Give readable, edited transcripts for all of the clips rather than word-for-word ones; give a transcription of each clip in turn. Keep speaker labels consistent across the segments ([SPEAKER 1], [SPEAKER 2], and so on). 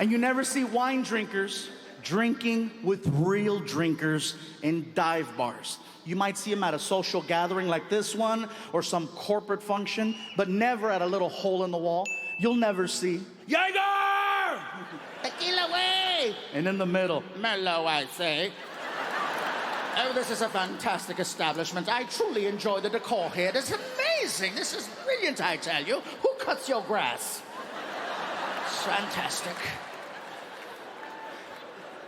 [SPEAKER 1] And you never see wine drinkers drinking with real drinkers in dive bars. You might see them at a social gathering like this one or some corporate function, but never at a little hole in the wall. You'll never see Jaeger!
[SPEAKER 2] Tequila way!
[SPEAKER 1] And in the middle,
[SPEAKER 2] Mellow, I say. Oh, this is a fantastic establishment. I truly enjoy the decor here. It's amazing. This is brilliant, I tell you. Who cuts your grass? It's fantastic.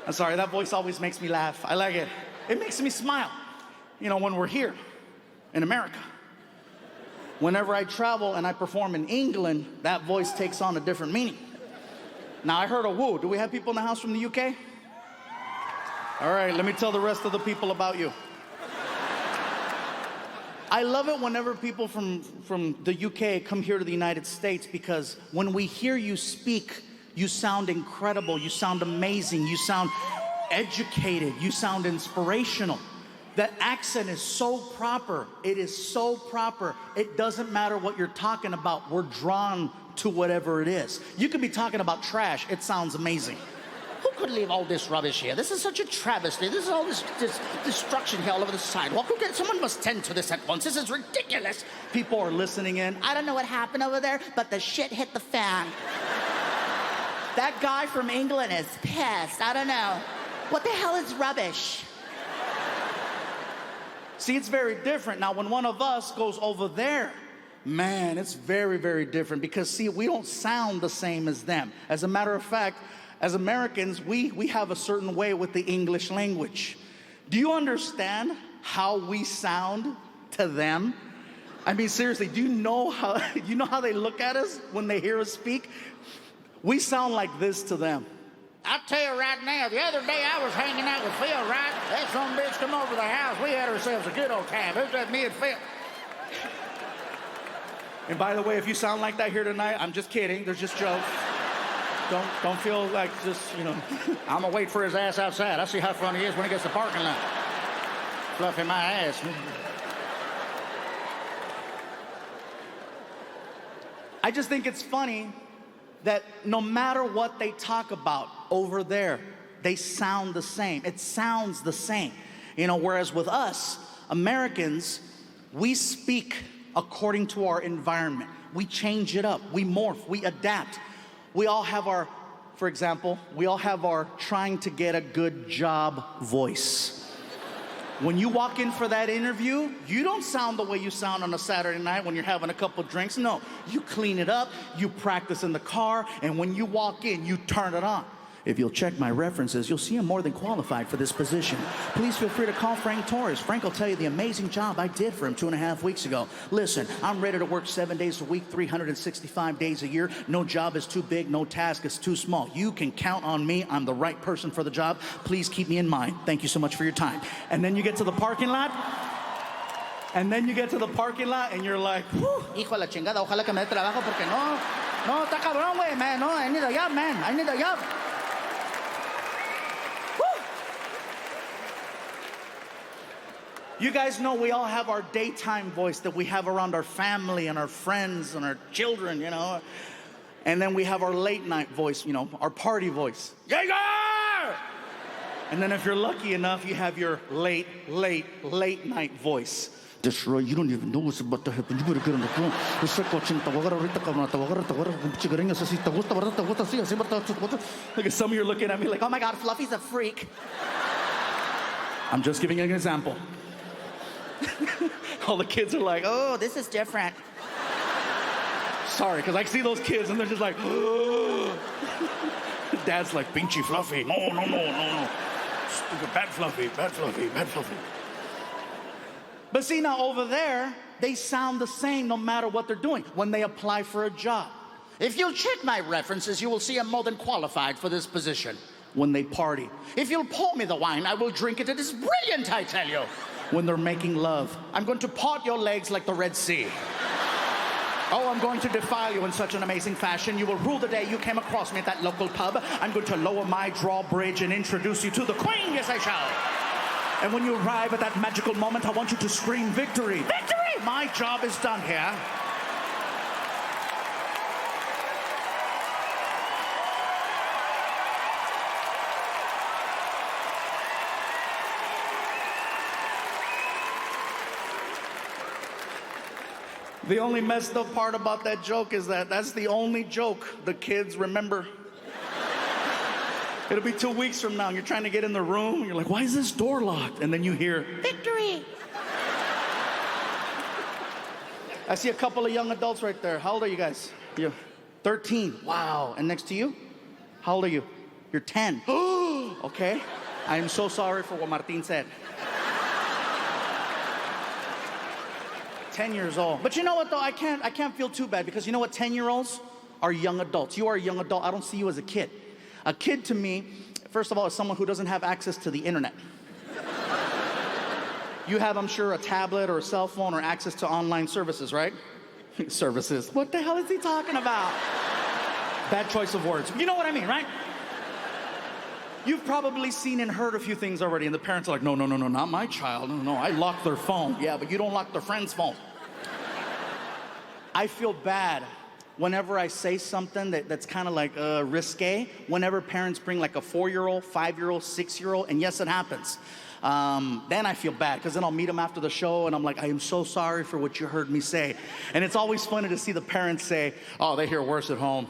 [SPEAKER 1] I'm sorry, that voice always makes me laugh. I like it. It makes me smile. You know, when we're here in America. Whenever I travel and I perform in England, that voice takes on a different meaning. Now, I heard a woo. Do we have people in the house from the UK? All right, let me tell the rest of the people about you. I love it whenever people from the UK come here to the United States, because when we hear you speak, you sound incredible, you sound amazing, you sound educated, you sound inspirational. That accent is so proper. It is so proper. It doesn't matter what you're talking about. We're drawn to whatever it is. You could be talking about trash. It sounds amazing.
[SPEAKER 2] Who could leave all this rubbish here? This is such a travesty. This is all this destruction here all over the sidewalk. Someone must tend to this at once. This is ridiculous.
[SPEAKER 1] People are listening in.
[SPEAKER 2] I don't know what happened over there, but the shit hit the fan. That guy from England is pissed. I don't know. What the hell is rubbish?
[SPEAKER 1] See, it's very different. Now, when one of us goes over there, man, it's very, very different, because, see, we don't sound the same as them. As a matter of fact, as Americans, we have a certain way with the English language. Do you understand how we sound to them? I mean, seriously, do you know how they look at us when they hear us speak? We sound like this to them.
[SPEAKER 2] I'll tell you right now, the other day I was hanging out with Phil, right? That some bitch come over to the house. We had ourselves a good old time. It was just me and Phil.
[SPEAKER 1] And by the way, if you sound like that here tonight, I'm just kidding. There's just jokes. Don't feel like just, you know.
[SPEAKER 2] I'm gonna wait for his ass outside. I'll see how funny he is when he gets to the parking lot. Fluffing my ass.
[SPEAKER 1] I just think it's funny that no matter what they talk about over there, they sound the same. It sounds the same. You know, whereas with us, Americans, we speak according to our environment. We change it up, we morph, we adapt. We all have our, for example, we all have our trying to get a good job voice. When you walk in for that interview, you don't sound the way you sound on a Saturday night when you're having a couple drinks. No, you clean it up, you practice in the car, and when you walk in, you turn it on. If you'll check my references, you'll see I'm more than qualified for this position. Please feel free to call Frank Torres. Frank will tell you the amazing job I did for him 2.5 weeks ago. Listen, I'm ready to work 7 days a week, 365 days a year. No job is too big, no task is too small. You can count on me. I'm the right person for the job. Please keep me in mind. Thank you so much for your time. And then you get to the parking lot. And you're like, whew.
[SPEAKER 2] Hijo de la chingada, ojalá que me dé trabajo porque no, está cabrón, güey, man. No, I need a job, man. I need a job.
[SPEAKER 1] You guys know we all have our daytime voice that we have around our family and our friends and our children, you know. And then we have our late night voice, you know, our party voice. Jaeger! And then if you're lucky enough, you have your late night voice. Destroy, you don't even know what's about to happen. You better get on the phone. Look at some of you are looking at me like,
[SPEAKER 2] Oh my God, Fluffy's a freak.
[SPEAKER 1] I'm just giving you an example. All the kids are like,
[SPEAKER 2] Oh, this is different.
[SPEAKER 1] sorry, because I see those kids and they're just like, oh. Dad's like, pinchy Fluffy. No. Stupid, bad Fluffy. But see, now over there, they sound the same no matter what they're doing when they apply for a job.
[SPEAKER 2] If you'll check my references, you will see I'm more than qualified for this position.
[SPEAKER 1] When they party.
[SPEAKER 2] If you'll pour me the wine, I will drink it. It is brilliant, I tell you.
[SPEAKER 1] When they're making love.
[SPEAKER 2] I'm going to part your legs like the Red Sea. Oh, I'm going to defile you in such an amazing fashion. You will rue the day you came across me at that local pub. I'm going to lower my drawbridge and introduce you to the Queen. Yes, I shall.
[SPEAKER 1] And when you arrive at that magical moment, I want you to scream victory.
[SPEAKER 2] Victory! My job is done here.
[SPEAKER 1] The only messed up part about that joke is that that's the only joke the kids remember. It'll be 2 weeks from now, and you're trying to get in the room, and you're like, why is this door locked? And then you hear, victory! I see a couple of young adults right there. How old are you guys? You 13. Wow. And next to you? How old are you? You're 10. Okay. I am so sorry for what Martin said. 10 years old. But you know what, though? I can't feel too bad, because you know what? 10-year-olds are young adults. You are a young adult. I don't see you as a kid. A kid to me, first of all, is someone who doesn't have access to the internet. You have, I'm sure, a tablet or a cell phone or access to online services, right? Services. What the hell is he talking about? Bad choice of words. You know what I mean, right? You've probably seen and heard a few things already, and the parents are like, no, not my child. No, I locked their phone. Yeah, but you don't lock their friend's phone. I feel bad whenever I say something that's kind of like risque, whenever parents bring like a 4-year-old, 5-year-old, 6-year-old, and yes, it happens. Then I feel bad, because then I'll meet them after the show, and I'm like, I am so sorry for what you heard me say. And it's always funny to see the parents say, oh, they hear worse at home.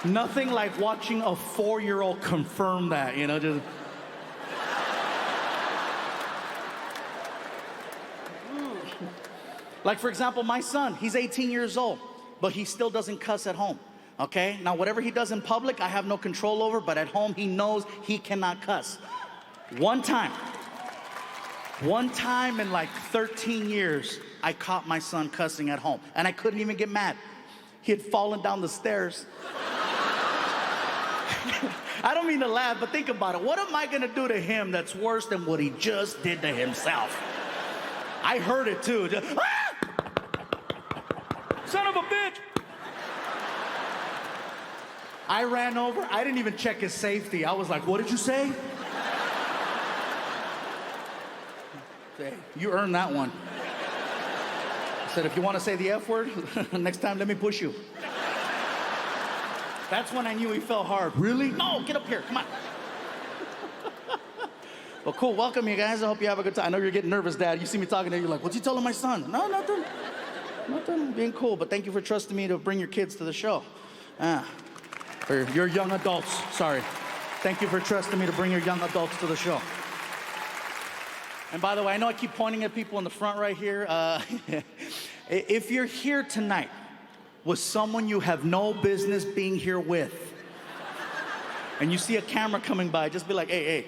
[SPEAKER 1] Nothing like watching a 4-year-old confirm that, you know, just... Like, for example, my son, he's 18 years old, but he still doesn't cuss at home, okay? Now, whatever he does in public, I have no control over, but at home, he knows he cannot cuss. One time in like 13 years, I caught my son cussing at home, and I couldn't even get mad. He had fallen down the stairs. I don't mean to laugh, but think about it. What am I gonna do to him that's worse than what he just did to himself? I heard it too. Just, ah! Son of a bitch! I ran over. I didn't even check his safety. I was like, what did you say? You earned that one. I said, if you want to say the F word, next time let me push you. That's when I knew he fell hard. Really? No, get up here. Come on. Well, cool. Welcome, you guys. I hope you have a good time. I know you're getting nervous, Dad. You see me talking to you, you're like, what's he telling my son? No, nothing. Nothing. Being cool. But thank you for trusting me to bring your kids to the show. Or your young adults. Sorry. Thank you for trusting me to bring your young adults to the show. And by the way, I know I keep pointing at people in the front right here. If you're here tonight with someone you have no business being here with, and you see a camera coming by, just be like, hey.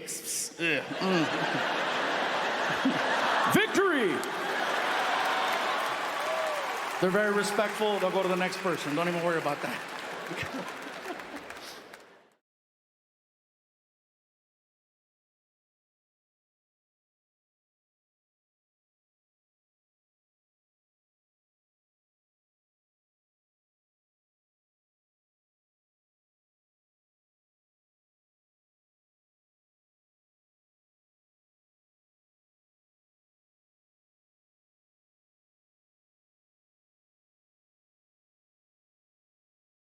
[SPEAKER 1] Victory! They're very respectful. They'll go to the next person. Don't even worry about that.